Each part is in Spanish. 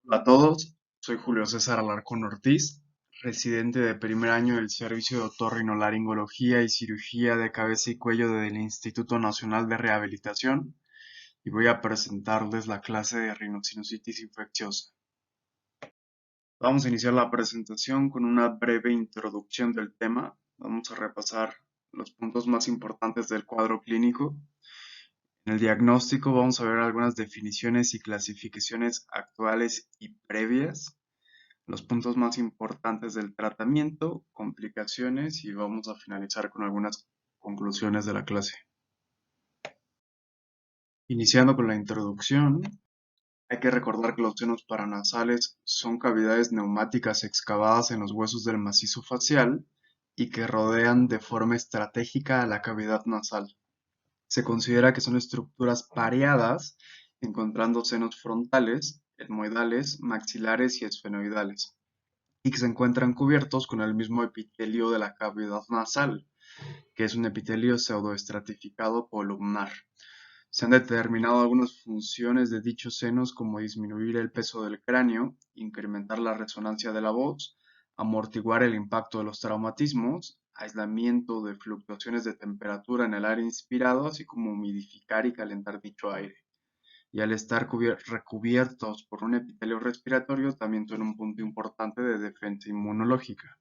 Hola a todos, soy Julio César Alarcón Ortiz, residente de primer año del Servicio de Otorrinolaringología y Cirugía de Cabeza y Cuello del Instituto Nacional de Rehabilitación y voy a presentarles la clase de rinosinusitis infecciosa. Vamos a iniciar la presentación con una breve introducción del tema. Vamos a repasar los puntos más importantes del cuadro clínico. En el diagnóstico vamos a ver algunas definiciones y clasificaciones actuales y previas, los puntos más importantes del tratamiento, complicaciones y vamos a finalizar con algunas conclusiones de la clase. Iniciando con la introducción, hay que recordar que los senos paranasales son cavidades neumáticas excavadas en los huesos del macizo facial y que rodean de forma estratégica a la cavidad nasal. Se considera que son estructuras pareadas, encontrando senos frontales, etmoidales, maxilares y esfenoidales, y que se encuentran cubiertos con el mismo epitelio de la cavidad nasal, que es un epitelio pseudoestratificado columnar. Se han determinado algunas funciones de dichos senos como disminuir el peso del cráneo, incrementar la resonancia de la voz, amortiguar el impacto de los traumatismos, aislamiento de fluctuaciones de temperatura en el aire inspirado, así como humidificar y calentar dicho aire. Y al estar recubiertos por un epitelio respiratorio, también son un punto importante de defensa inmunológica.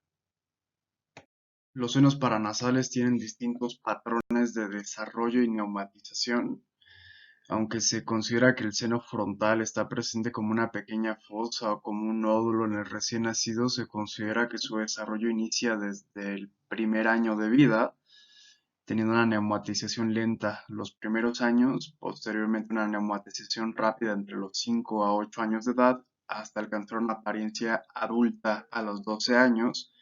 Los senos paranasales tienen distintos patrones de desarrollo y neumatización. Aunque se considera que el seno frontal está presente como una pequeña fosa o como un nódulo en el recién nacido, se considera que su desarrollo inicia desde el primer año de vida, teniendo una neumatización lenta los primeros años, posteriormente una neumatización rápida entre los 5 a 8 años de edad, hasta alcanzar una apariencia adulta a los 12 años,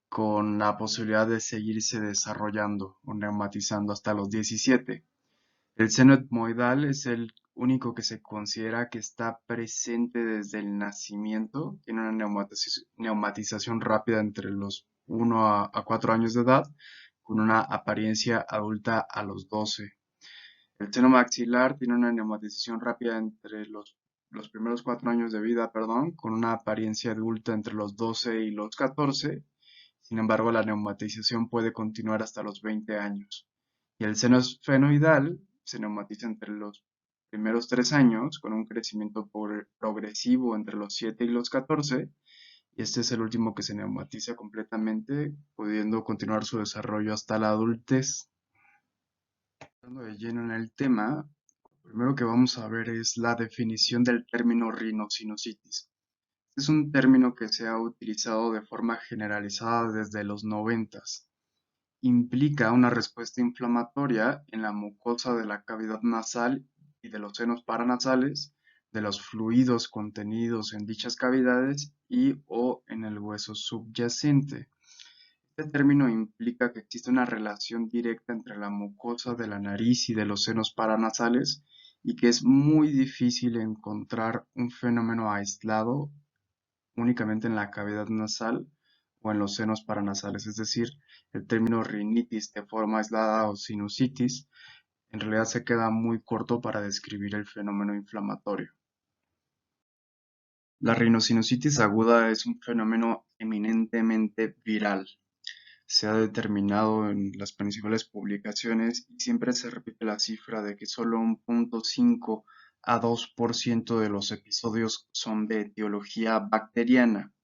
con la posibilidad de seguirse desarrollando o neumatizando hasta los 17. El seno etmoidal es el único que se considera que está presente desde el nacimiento. Tiene una neumatización rápida entre los 1 a 4 años de edad, con una apariencia adulta a los 12. El seno maxilar tiene una neumatización rápida entre los primeros 4 años de vida, perdón, con una apariencia adulta entre los 12 y los 14. Sin embargo, la neumatización puede continuar hasta los 20 años. Y el seno esfenoidal se neumatiza entre los primeros 3 años, con un crecimiento progresivo entre los 7 y los 14, y este es el último que se neumatiza completamente, pudiendo continuar su desarrollo hasta la adultez. Entrando de lleno en el tema, lo primero que vamos a ver es la definición del término rinosinusitis. Este es un término que se ha utilizado de forma generalizada desde los 90. Implica una respuesta inflamatoria en la mucosa de la cavidad nasal y de los senos paranasales, de los fluidos contenidos en dichas cavidades y o en el hueso subyacente. Este término implica que existe una relación directa entre la mucosa de la nariz y de los senos paranasales y que es muy difícil encontrar un fenómeno aislado únicamente en la cavidad nasal o en los senos paranasales, es decir, el término rinitis de forma aislada o sinusitis en realidad se queda muy corto para describir el fenómeno inflamatorio. La rinosinusitis aguda es un fenómeno eminentemente viral. Se ha determinado en las principales publicaciones y siempre se repite la cifra de que solo un 0.5 a 2% de los episodios son de etiología bacteriana.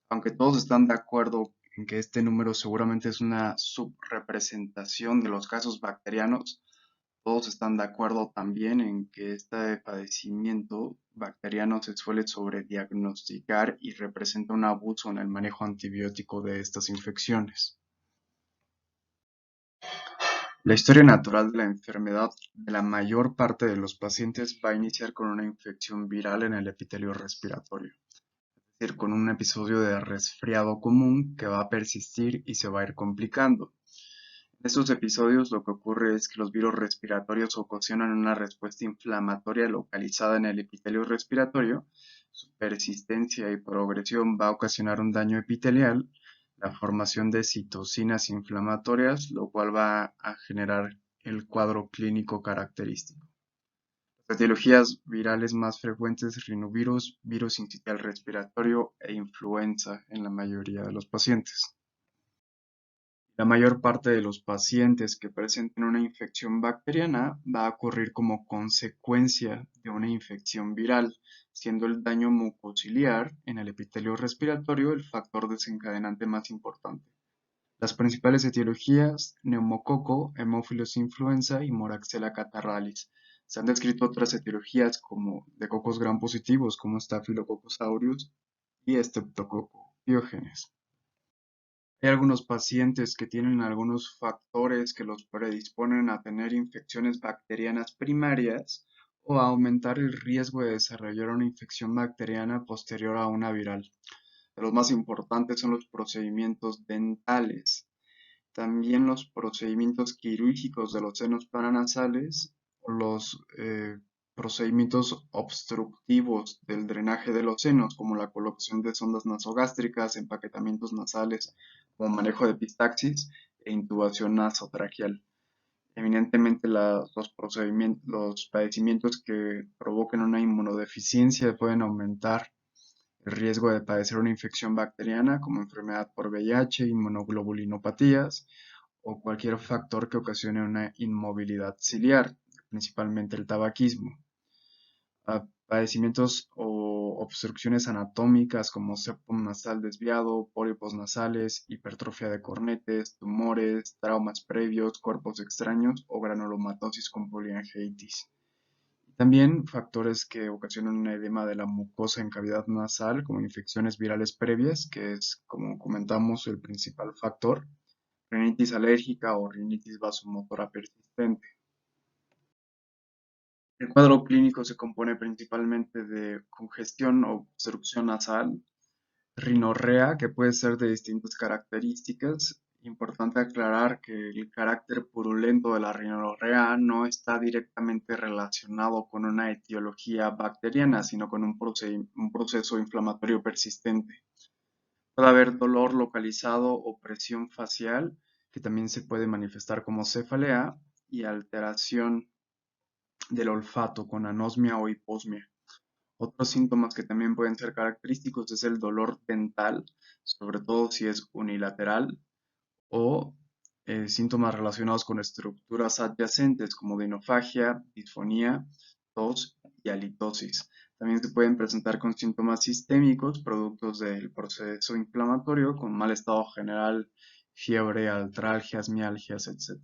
Aunque todos están de acuerdo en que este número seguramente es una subrepresentación de los casos bacterianos, todos están de acuerdo también en que este padecimiento bacteriano se suele sobrediagnosticar y representa un abuso en el manejo antibiótico de estas infecciones. La historia natural de la enfermedad de la mayor parte de los pacientes va a iniciar con una infección viral en el epitelio respiratorio, decir, con un episodio de resfriado común que va a persistir y se va a ir complicando. En estos episodios lo que ocurre es que los virus respiratorios ocasionan una respuesta inflamatoria localizada en el epitelio respiratorio. Su persistencia y progresión va a ocasionar un daño epitelial, la formación de citocinas inflamatorias, lo cual va a generar el cuadro clínico característico. Etiologías virales más frecuentes: rinovirus, virus sincitial respiratorio e influenza en la mayoría de los pacientes. La mayor parte de los pacientes que presenten una infección bacteriana va a ocurrir como consecuencia de una infección viral, siendo el daño mucociliar en el epitelio respiratorio el factor desencadenante más importante. Las principales etiologías: neumococo, Haemophilus influenza y Moraxella catarrhalis. Se han descrito otras etiologías como de cocos gram positivos como Staphylococcus aureus y Streptococcus pyogenes. Hay algunos pacientes que tienen algunos factores que los predisponen a tener infecciones bacterianas primarias o a aumentar el riesgo de desarrollar una infección bacteriana posterior a una viral. De los más importantes son los procedimientos dentales, también los procedimientos quirúrgicos de los senos paranasales o los procedimientos obstructivos del drenaje de los senos, como la colocación de sondas nasogástricas, empaquetamientos nasales, como manejo de epistaxis e intubación nasotraqueal. Eminentemente los padecimientos que provoquen una inmunodeficiencia pueden aumentar el riesgo de padecer una infección bacteriana como enfermedad por VIH, inmunoglobulinopatías o cualquier factor que ocasione una inmovilidad ciliar, principalmente el tabaquismo. Padecimientos o obstrucciones anatómicas como septum nasal desviado, pólipos nasales, hipertrofia de cornetes, tumores, traumas previos, cuerpos extraños o granulomatosis con poliangiitis. También factores que ocasionan un edema de la mucosa en cavidad nasal, como infecciones virales previas, que es, como comentamos, el principal factor, rinitis alérgica o rinitis vasomotora persistente. El cuadro clínico se compone principalmente de congestión o obstrucción nasal, rinorrea, que puede ser de distintas características. Importante aclarar que el carácter purulento de la rinorrea no está directamente relacionado con una etiología bacteriana, sino con un proceso inflamatorio persistente. Puede haber dolor localizado o presión facial, que también se puede manifestar como cefalea, y alteración del olfato con anosmia o hiposmia. Otros síntomas que también pueden ser característicos es el dolor dental, sobre todo si es unilateral, o síntomas relacionados con estructuras adyacentes como dinofagia, disfonía, tos y halitosis. También se pueden presentar con síntomas sistémicos, productos del proceso inflamatorio, con mal estado general, fiebre, artralgias, mialgias, etc.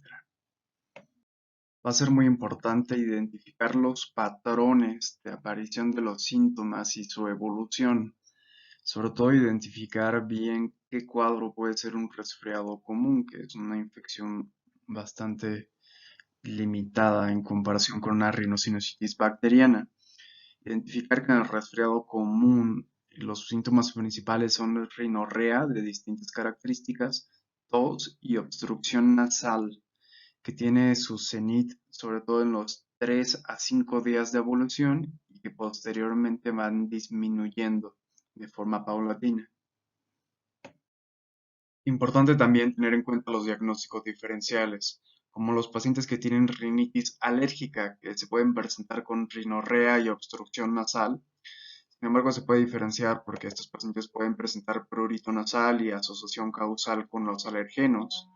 Va a ser muy importante identificar los patrones de aparición de los síntomas y su evolución. Sobre todo identificar bien qué cuadro puede ser un resfriado común, que es una infección bastante limitada en comparación con una rhinosinusitis bacteriana. Identificar que en el resfriado común los síntomas principales son rinorrea de distintas características, tos y obstrucción nasal, que tiene su cenit sobre todo en los 3 a 5 días de evolución y que posteriormente van disminuyendo de forma paulatina. Importante también tener en cuenta los diagnósticos diferenciales, como los pacientes que tienen rinitis alérgica, que se pueden presentar con rinorrea y obstrucción nasal. Sin embargo, se puede diferenciar porque estos pacientes pueden presentar prurito nasal y asociación causal con los alergenos.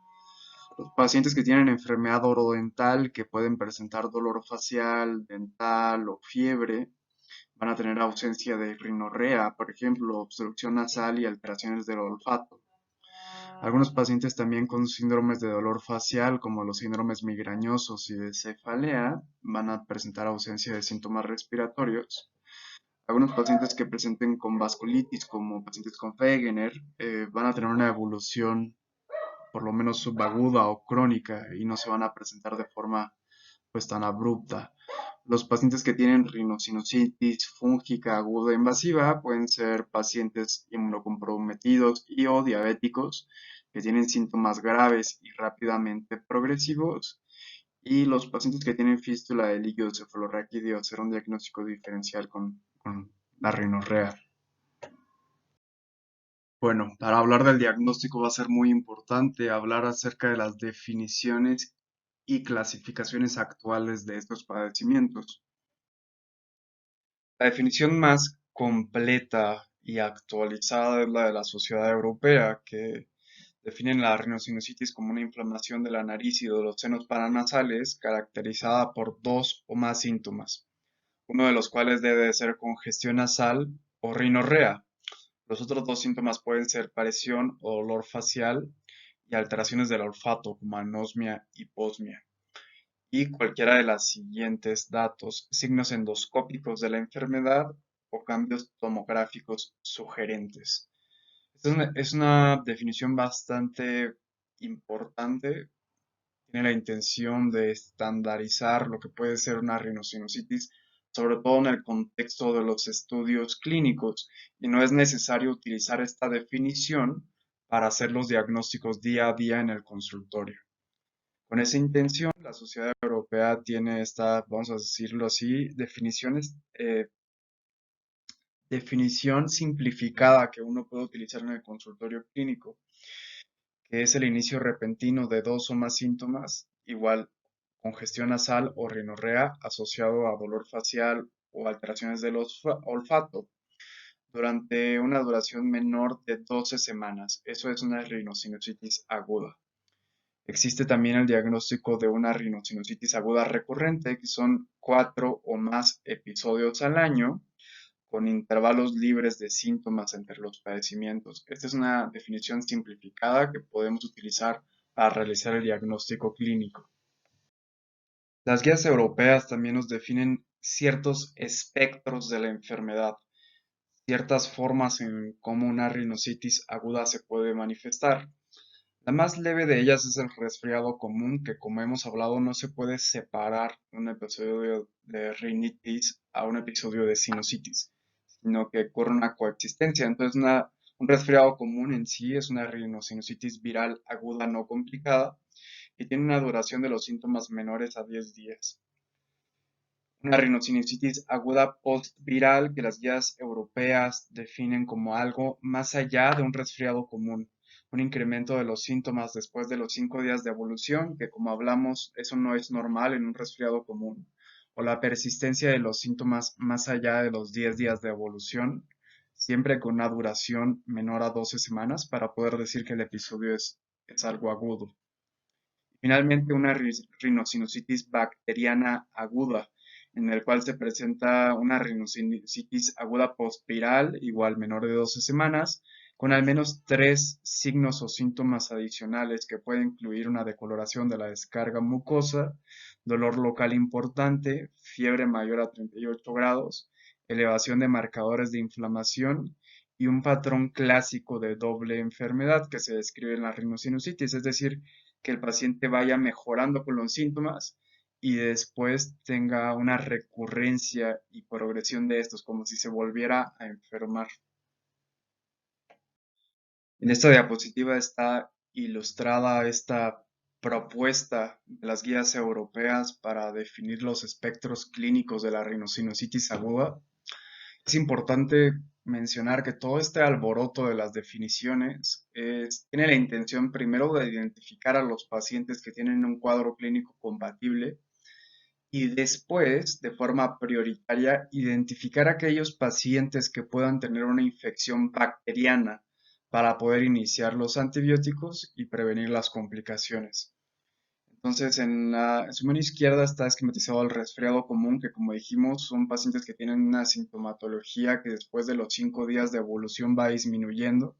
Los pacientes que tienen enfermedad orodental, que pueden presentar dolor facial, dental o fiebre, van a tener ausencia de rinorrea, por ejemplo, obstrucción nasal y alteraciones del olfato. Algunos pacientes también con síndromes de dolor facial, como los síndromes migrañosos y de cefalea, van a presentar ausencia de síntomas respiratorios. Algunos pacientes que presenten con vasculitis, como pacientes con Wegener, van a tener una evolución por lo menos subaguda o crónica y no se van a presentar de forma pues tan abrupta. Los pacientes que tienen rinosinusitis fúngica aguda invasiva pueden ser pacientes inmunocomprometidos y o diabéticos que tienen síntomas graves y rápidamente progresivos. Y los pacientes que tienen fístula de líquido cefalorraquídeo hacer un diagnóstico diferencial con la rinorrea. Bueno, para hablar del diagnóstico va a ser muy importante hablar acerca de las definiciones y clasificaciones actuales de estos padecimientos. La definición más completa y actualizada es la de la Sociedad Europea, que define la rhinosinusitis como una inflamación de la nariz y de los senos paranasales caracterizada por dos o más síntomas, uno de los cuales debe de ser congestión nasal o rinorrea. Los otros dos síntomas pueden ser paresión o dolor facial y alteraciones del olfato como anosmia y posmia. Y cualquiera de los siguientes datos, signos endoscópicos de la enfermedad o cambios tomográficos sugerentes. Esta es una definición bastante importante. Tiene la intención de estandarizar lo que puede ser una rinosinusitis, sobre todo en el contexto de los estudios clínicos, y no es necesario utilizar esta definición para hacer los diagnósticos día a día en el consultorio. Con esa intención, la Sociedad Europea tiene esta, vamos a decirlo así, definición simplificada que uno puede utilizar en el consultorio clínico, que es el inicio repentino de dos o más síntomas, igual congestión nasal o rinorrea asociado a dolor facial o alteraciones del olfato durante una duración menor de 12 semanas. Eso es una rinosinusitis aguda. Existe también el diagnóstico de una rinosinusitis aguda recurrente, que son 4 o más episodios al año, con intervalos libres de síntomas entre los padecimientos. Esta es una definición simplificada que podemos utilizar para realizar el diagnóstico clínico. Las guías europeas también nos definen ciertos espectros de la enfermedad, ciertas formas en cómo una rinositis aguda se puede manifestar. La más leve de ellas es el resfriado común, que como hemos hablado no se puede separar un episodio de rinitis a un episodio de sinusitis, sino que ocurre una coexistencia. Entonces, un resfriado común en sí es una rinosinusitis viral aguda no complicada y tiene una duración de los síntomas menores a 10 días. Una rinosinusitis aguda postviral que las guías europeas definen como algo más allá de un resfriado común, un incremento de los síntomas después de los 5 días de evolución, que como hablamos, eso no es normal en un resfriado común, o la persistencia de los síntomas más allá de los 10 días de evolución, siempre con una duración menor a 12 semanas para poder decir que el episodio es algo agudo. Finalmente, una rinosinusitis bacteriana aguda, en el cual se presenta una rinosinusitis aguda postviral, igual menor de 12 semanas, con al menos 3 signos o síntomas adicionales que pueden incluir una decoloración de la descarga mucosa, dolor local importante, fiebre mayor a 38 grados, elevación de marcadores de inflamación y un patrón clásico de doble enfermedad que se describe en la rinosinusitis, es decir, que el paciente vaya mejorando con los síntomas y después tenga una recurrencia y progresión de estos, como si se volviera a enfermar. En esta diapositiva está ilustrada esta propuesta de las guías europeas para definir los espectros clínicos de la rinosinusitis aguda. Es importante mencionar que todo este alboroto de las definiciones tiene la intención primero de identificar a los pacientes que tienen un cuadro clínico compatible y después, de forma prioritaria, identificar aquellos pacientes que puedan tener una infección bacteriana para poder iniciar los antibióticos y prevenir las complicaciones. Entonces, en su mano izquierda está esquematizado el resfriado común, que como dijimos, son pacientes que tienen una sintomatología que después de los 5 días de evolución va disminuyendo.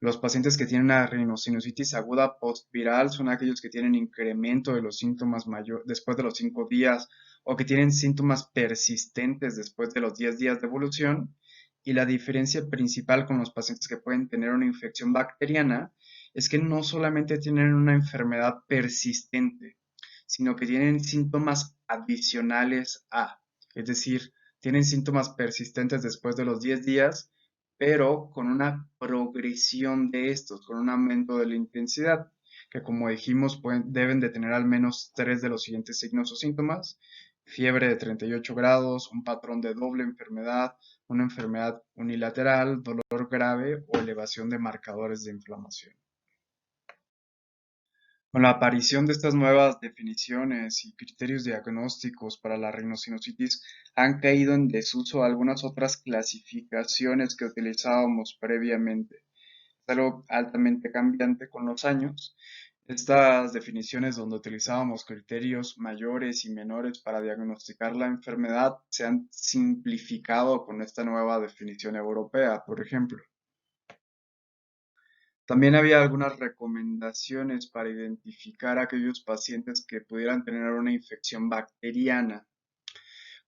Los pacientes que tienen una rinosinusitis aguda postviral son aquellos que tienen incremento de los síntomas mayor después de los 5 días o que tienen síntomas persistentes después de los 10 días de evolución. Y la diferencia principal con los pacientes que pueden tener una infección bacteriana es que no solamente tienen una enfermedad persistente, sino que tienen síntomas adicionales a, es decir, tienen síntomas persistentes después de los 10 días pero con una progresión de estos, con un aumento de la intensidad, que como dijimos deben de tener al menos 3 de los siguientes signos o síntomas: fiebre de 38 grados, un patrón de doble enfermedad, una enfermedad unilateral, dolor grave o elevación de marcadores de inflamación. Con la aparición de estas nuevas definiciones y criterios diagnósticos para la rinocinositis, han caído en desuso algunas otras clasificaciones que utilizábamos previamente. Es algo altamente cambiante con los años. Estas definiciones donde utilizábamos criterios mayores y menores para diagnosticar la enfermedad se han simplificado con esta nueva definición europea, por ejemplo. También había algunas recomendaciones para identificar a aquellos pacientes que pudieran tener una infección bacteriana,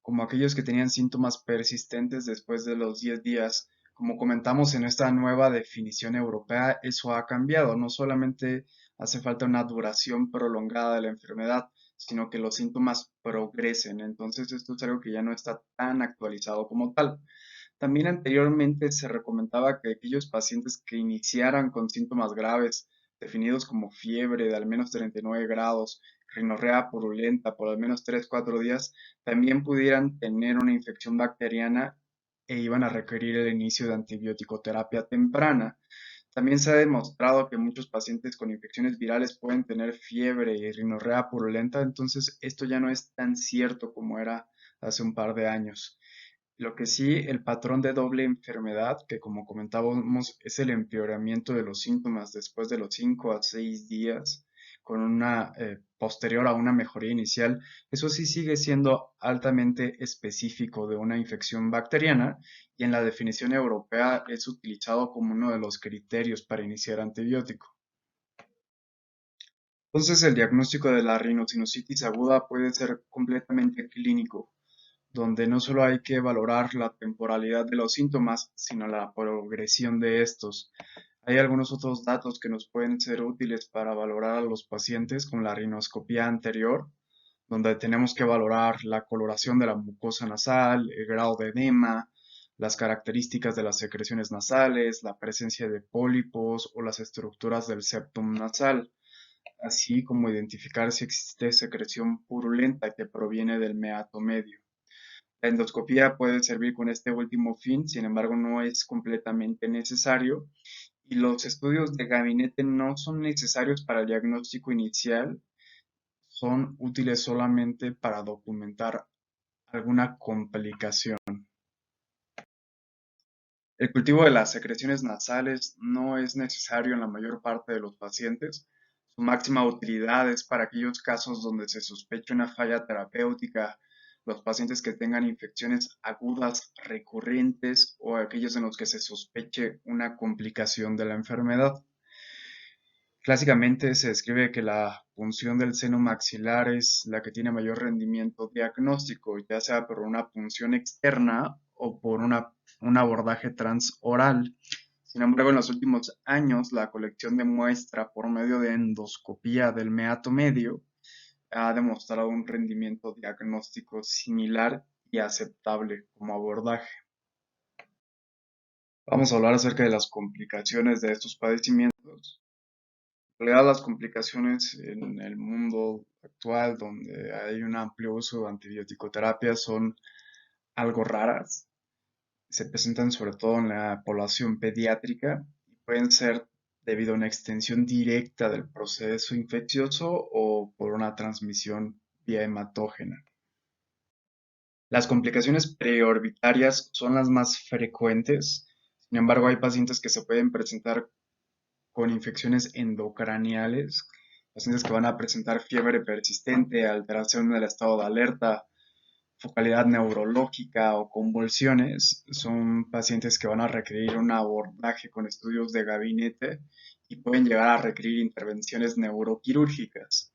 como aquellos que tenían síntomas persistentes después de los 10 días. Como comentamos en esta nueva definición europea, eso ha cambiado. No solamente hace falta una duración prolongada de la enfermedad, sino que los síntomas progresen. Entonces, esto es algo que ya no está tan actualizado como tal. También anteriormente se recomendaba que aquellos pacientes que iniciaran con síntomas graves, definidos como fiebre de al menos 39 grados, rinorrea purulenta por al menos 3-4 días, también pudieran tener una infección bacteriana e iban a requerir el inicio de antibiótico terapia temprana. También se ha demostrado que muchos pacientes con infecciones virales pueden tener fiebre y rinorrea purulenta, entonces esto ya no es tan cierto como era hace un par de años. Lo que sí, el patrón de doble enfermedad, que como comentábamos, es el empeoramiento de los síntomas después de los 5 a 6 días, con una posterior a una mejoría inicial, eso sí sigue siendo altamente específico de una infección bacteriana y en la definición europea es utilizado como uno de los criterios para iniciar antibiótico. Entonces, el diagnóstico de la rinocinositis aguda puede ser completamente clínico donde no solo hay que valorar la temporalidad de los síntomas, sino la progresión de estos. Hay algunos otros datos que nos pueden ser útiles para valorar a los pacientes con la rinoscopía anterior, donde tenemos que valorar la coloración de la mucosa nasal, el grado de edema, las características de las secreciones nasales, la presencia de pólipos o las estructuras del septum nasal, así como identificar si existe secreción purulenta que proviene del meato medio. La endoscopía puede servir con este último fin, sin embargo, no es completamente necesario y los estudios de gabinete no son necesarios para el diagnóstico inicial, son útiles solamente para documentar alguna complicación. El cultivo de las secreciones nasales no es necesario en la mayor parte de los pacientes. Su máxima utilidad es para aquellos casos donde se sospecha una falla terapéutica, los pacientes que tengan infecciones agudas recurrentes o aquellos en los que se sospeche una complicación de la enfermedad. Clásicamente se describe que la punción del seno maxilar es la que tiene mayor rendimiento diagnóstico, ya sea por una punción externa o por un abordaje transoral. Sin embargo, en los últimos años, la colección de muestra por medio de endoscopía del meato medio ha demostrado un rendimiento diagnóstico similar y aceptable como abordaje. Vamos a hablar acerca de las complicaciones de estos padecimientos. En realidad, las complicaciones en el mundo actual, donde hay un amplio uso de antibiótico-terapia, son algo raras. Se presentan sobre todo en la población pediátrica y pueden ser debido a una extensión directa del proceso infeccioso o por una transmisión vía hematógena. Las complicaciones preorbitarias son las más frecuentes. Sin embargo, hay pacientes que se pueden presentar con infecciones endocraneales, pacientes que van a presentar fiebre persistente, alteración del estado de alerta, focalidad neurológica o convulsiones, son pacientes que van a requerir un abordaje con estudios de gabinete y pueden llegar a requerir intervenciones neuroquirúrgicas.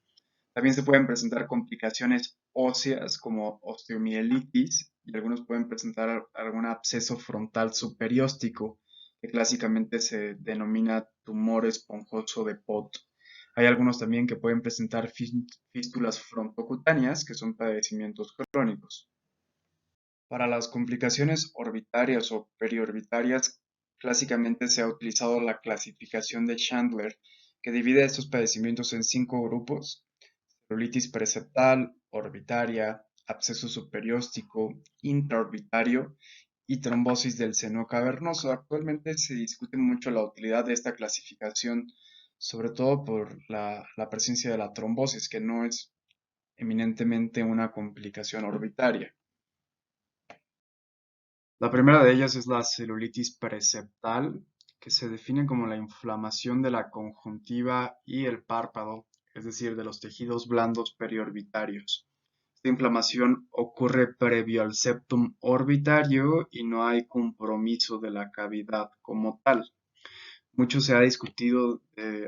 También se pueden presentar complicaciones óseas como osteomielitis y algunos pueden presentar algún absceso frontal superióstico, que clásicamente se denomina tumor esponjoso de Pott. Hay algunos también que pueden presentar fístulas frontocutáneas, que son padecimientos crónicos. Para las complicaciones orbitarias o periorbitarias, clásicamente se ha utilizado la clasificación de Chandler, que divide estos padecimientos en 5 grupos: celulitis preseptal, orbitaria, absceso superióstico, intraorbitario y trombosis del seno cavernoso. Actualmente se discute mucho la utilidad de esta clasificación sobre todo por la presencia de la trombosis, que no es eminentemente una complicación orbitaria. La primera de ellas es la celulitis preseptal, que se define como la inflamación de la conjuntiva y el párpado, es decir, de los tejidos blandos periorbitarios. Esta inflamación ocurre previo al septum orbitario y no hay compromiso de la cavidad como tal. Mucho se ha discutido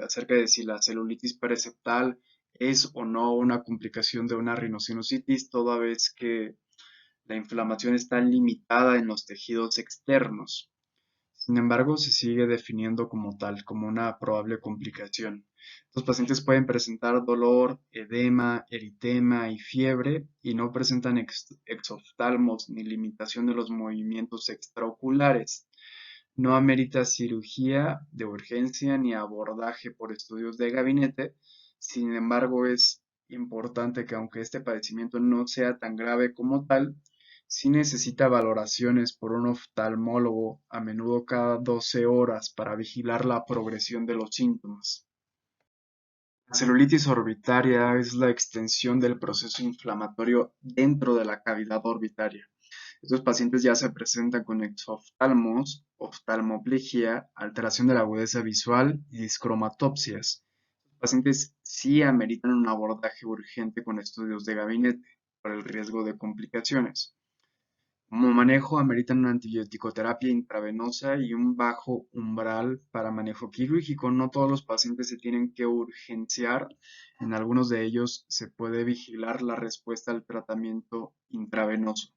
acerca de si la celulitis preseptal es o no una complicación de una rinosinusitis, toda vez que la inflamación está limitada en los tejidos externos. Sin embargo, se sigue definiendo como tal, como una probable complicación. Los pacientes pueden presentar dolor, edema, eritema y fiebre y no presentan exoftalmos ni limitación de los movimientos extraoculares. No amerita cirugía de urgencia ni abordaje por estudios de gabinete. Sin embargo, es importante que aunque este padecimiento no sea tan grave como tal, sí necesita valoraciones por un oftalmólogo a menudo cada 12 horas para vigilar la progresión de los síntomas. La celulitis orbitaria es la extensión del proceso inflamatorio dentro de la cavidad orbitaria. Estos pacientes ya se presentan con exoftalmos, oftalmoplegia, alteración de la agudeza visual y discromatopsias. Los pacientes sí ameritan un abordaje urgente con estudios de gabinete por el riesgo de complicaciones. Como manejo, ameritan una antibiótico-terapia intravenosa y un bajo umbral para manejo quirúrgico. No todos los pacientes se tienen que urgenciar. En algunos de ellos se puede vigilar la respuesta al tratamiento intravenoso.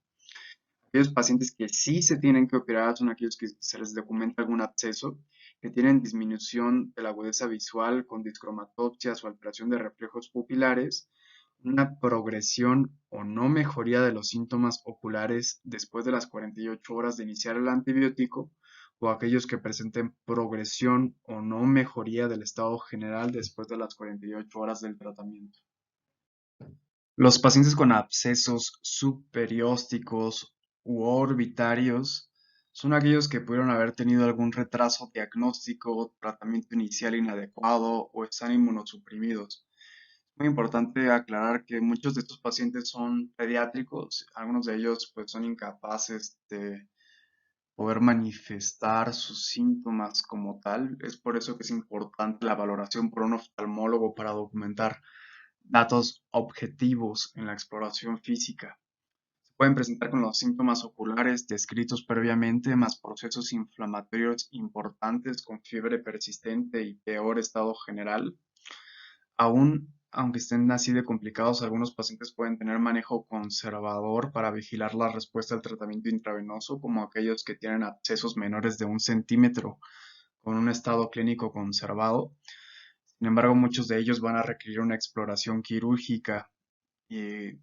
Aquellos pacientes que sí se tienen que operar son aquellos que se les documenta algún absceso, que tienen disminución de la agudeza visual con discromatopsias o alteración de reflejos pupilares, una progresión o no mejoría de los síntomas oculares después de las 48 horas de iniciar el antibiótico, o aquellos que presenten progresión o no mejoría del estado general después de las 48 horas del tratamiento. Los pacientes con abscesos subperiósticos u orbitarios son aquellos que pudieron haber tenido algún retraso diagnóstico, tratamiento inicial inadecuado o están inmunosuprimidos. Es muy importante aclarar que muchos de estos pacientes son pediátricos, algunos de ellos pues son incapaces de poder manifestar sus síntomas como tal. Es por eso que es importante la valoración por un oftalmólogo para documentar datos objetivos en la exploración física. Se pueden presentar con los síntomas oculares descritos previamente, más procesos inflamatorios importantes con fiebre persistente y peor estado general. Aún, aunque estén así de complicados, algunos pacientes pueden tener manejo conservador para vigilar la respuesta al tratamiento intravenoso, como aquellos que tienen abscesos menores de 1 centímetro con un estado clínico conservado. Sin embargo, muchos de ellos van a requerir una exploración quirúrgica que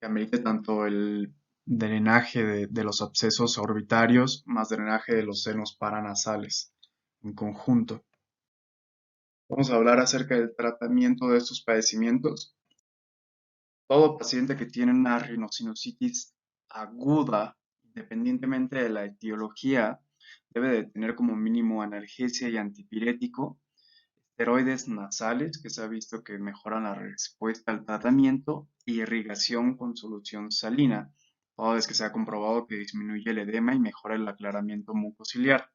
amerite tanto el drenaje de los abscesos orbitarios más drenaje de los senos paranasales en conjunto. Vamos a hablar acerca del tratamiento de estos padecimientos. Todo paciente que tiene una rinosinusitis aguda, independientemente de la etiología, debe de tener como mínimo analgesia y antipirético, esteroides nasales, que se ha visto que mejoran la respuesta al tratamiento, y irrigación con solución salina, toda vez que se ha comprobado que disminuye el edema y mejora el aclaramiento mucociliar.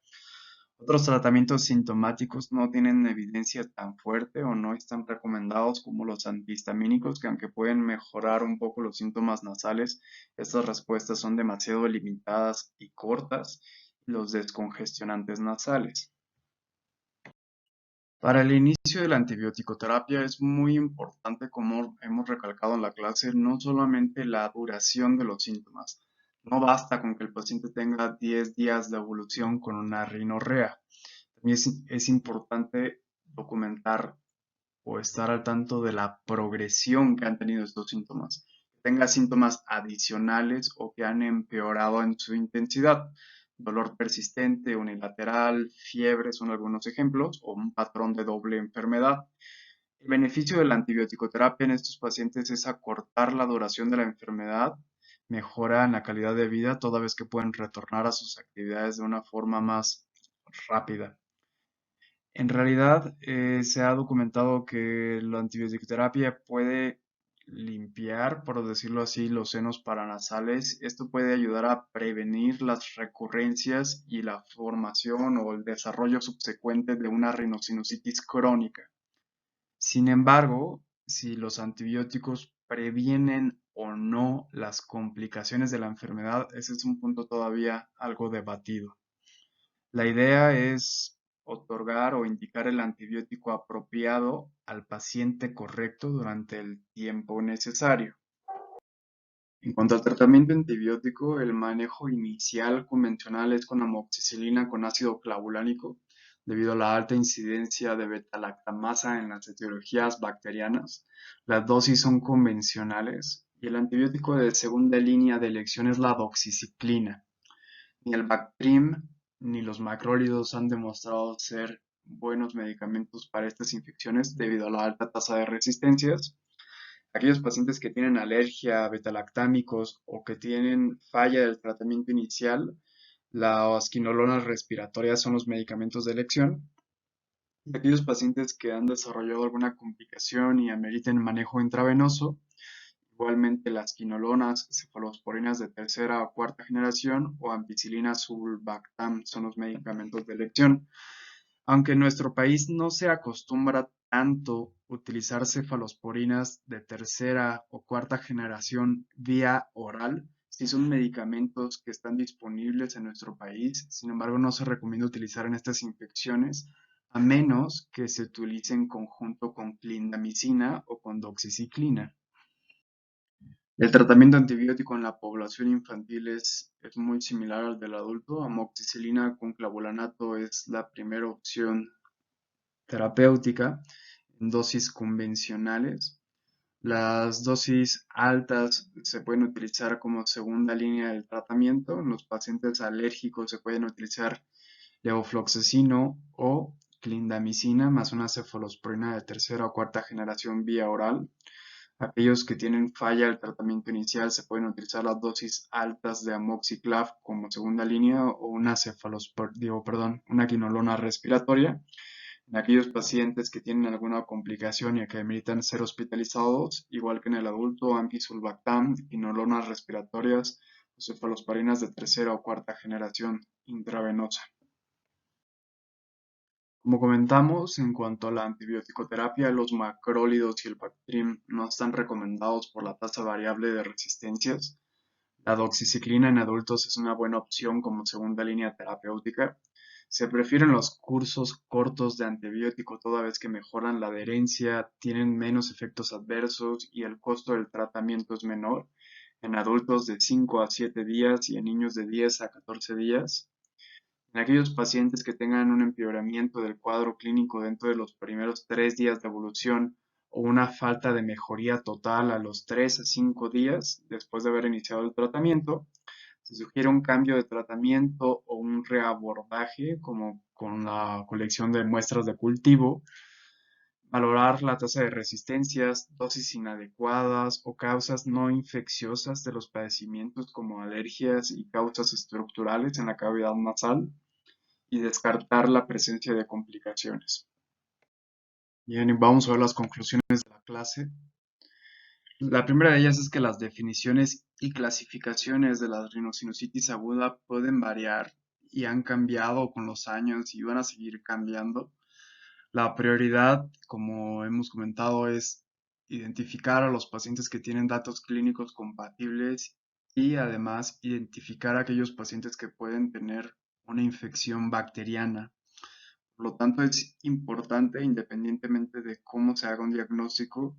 Otros tratamientos sintomáticos no tienen evidencia tan fuerte o no están recomendados como los antihistamínicos, que aunque pueden mejorar un poco los síntomas nasales, estas respuestas son demasiado limitadas y cortas, los descongestionantes nasales. Para el inicio de la antibiótico-terapia es muy importante, como hemos recalcado en la clase, no solamente la duración de los síntomas. No basta con que el paciente tenga 10 días de evolución con una rinorrea. También es importante documentar o estar al tanto de la progresión que han tenido estos síntomas. Que tenga síntomas adicionales o que han empeorado en su intensidad. Dolor persistente, unilateral, fiebre son algunos ejemplos, o un patrón de doble enfermedad. El beneficio de la antibiótico-terapia en estos pacientes es acortar la duración de la enfermedad, mejoran la calidad de vida toda vez que pueden retornar a sus actividades de una forma más rápida. En realidad, se ha documentado que la antibioticoterapia puede limpiar, por decirlo así, los senos paranasales. Esto puede ayudar a prevenir las recurrencias y la formación o el desarrollo subsecuente de una rinosinusitis crónica. Sin embargo, si los antibióticos previenen o no las complicaciones de la enfermedad, ese es un punto todavía algo debatido. La idea es otorgar o indicar el antibiótico apropiado al paciente correcto durante el tiempo necesario. En cuanto al tratamiento antibiótico, el manejo inicial convencional es con amoxicilina con ácido clavulánico, debido a la alta incidencia de beta-lactamasa en las etiologías bacterianas. Las dosis son convencionales y el antibiótico de segunda línea de elección es la doxiciclina. Ni el Bactrim ni los macrólidos han demostrado ser buenos medicamentos para estas infecciones debido a la alta tasa de resistencias. Aquellos pacientes que tienen alergia a betalactámicos o que tienen falla del tratamiento inicial, las quinolonas respiratorias son los medicamentos de elección. Y aquellos pacientes que han desarrollado alguna complicación y ameriten manejo intravenoso, igualmente las quinolonas, cefalosporinas de tercera o cuarta generación o ampicilina sulbactam son los medicamentos de elección. Aunque en nuestro país no se acostumbra tanto utilizar cefalosporinas de tercera o cuarta generación vía oral, sí son medicamentos que están disponibles en nuestro país, sin embargo no se recomienda utilizar en estas infecciones a menos que se utilice en conjunto con clindamicina o con doxiciclina. El tratamiento antibiótico en la población infantil es muy similar al del adulto. Amoxicilina con clavulanato es la primera opción terapéutica en dosis convencionales. Las dosis altas se pueden utilizar como segunda línea del tratamiento. En los pacientes alérgicos se pueden utilizar levofloxacino o clindamicina más una cefalosporina de tercera o cuarta generación vía oral. Aquellos que tienen falla del tratamiento inicial se pueden utilizar las dosis altas de amoxiclav como segunda línea o una quinolona respiratoria. En aquellos pacientes que tienen alguna complicación y que ameritan ser hospitalizados, igual que en el adulto, ampicilbactam, quinolonas respiratorias o cefalosporinas de tercera o cuarta generación intravenosa. Como comentamos, en cuanto a la antibioticoterapia, los macrólidos y el Bactrim no están recomendados por la tasa variable de resistencias. La doxiciclina en adultos es una buena opción como segunda línea terapéutica. Se prefieren los cursos cortos de antibiótico toda vez que mejoran la adherencia, tienen menos efectos adversos y el costo del tratamiento es menor en adultos de 5 a 7 días y en niños de 10 a 14 días. En aquellos pacientes que tengan un empeoramiento del cuadro clínico dentro de los primeros 3 días de evolución o una falta de mejoría total a los 3 a 5 días después de haber iniciado el tratamiento, se sugiere un cambio de tratamiento o un reabordaje como con la colección de muestras de cultivo, valorar la tasa de resistencias, dosis inadecuadas o causas no infecciosas de los padecimientos como alergias y causas estructurales en la cavidad nasal y descartar la presencia de complicaciones. Bien, y vamos a ver las conclusiones de la clase. La primera de ellas es que las definiciones y clasificaciones de la rinosinusitis aguda pueden variar y han cambiado con los años y van a seguir cambiando. La prioridad, como hemos comentado, es identificar a los pacientes que tienen datos clínicos compatibles y además identificar a aquellos pacientes que pueden tener una infección bacteriana. Por lo tanto, es importante, independientemente de cómo se haga un diagnóstico,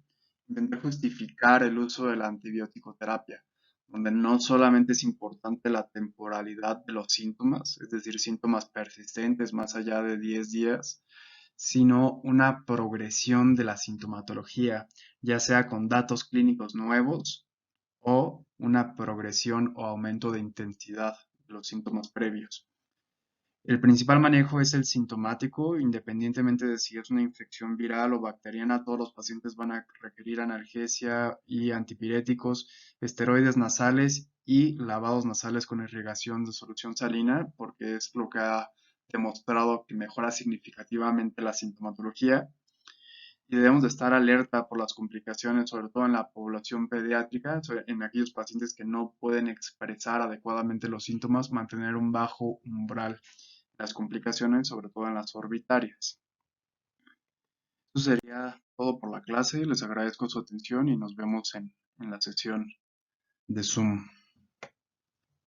intentar justificar el uso de la antibiótico-terapia, donde no solamente es importante la temporalidad de los síntomas, es decir, síntomas persistentes más allá de 10 días, sino una progresión de la sintomatología, ya sea con datos clínicos nuevos o una progresión o aumento de intensidad de los síntomas previos. El principal manejo es el sintomático, independientemente de si es una infección viral o bacteriana, todos los pacientes van a requerir analgesia y antipiréticos, esteroides nasales y lavados nasales con irrigación de solución salina, porque es lo que ha demostrado que mejora significativamente la sintomatología y debemos de estar alerta por las complicaciones, sobre todo en la población pediátrica, en aquellos pacientes que no pueden expresar adecuadamente los síntomas, mantener un bajo umbral. Las complicaciones, sobre todo en las orbitarias. Eso sería todo por la clase. Les agradezco su atención y nos vemos en la sesión de Zoom.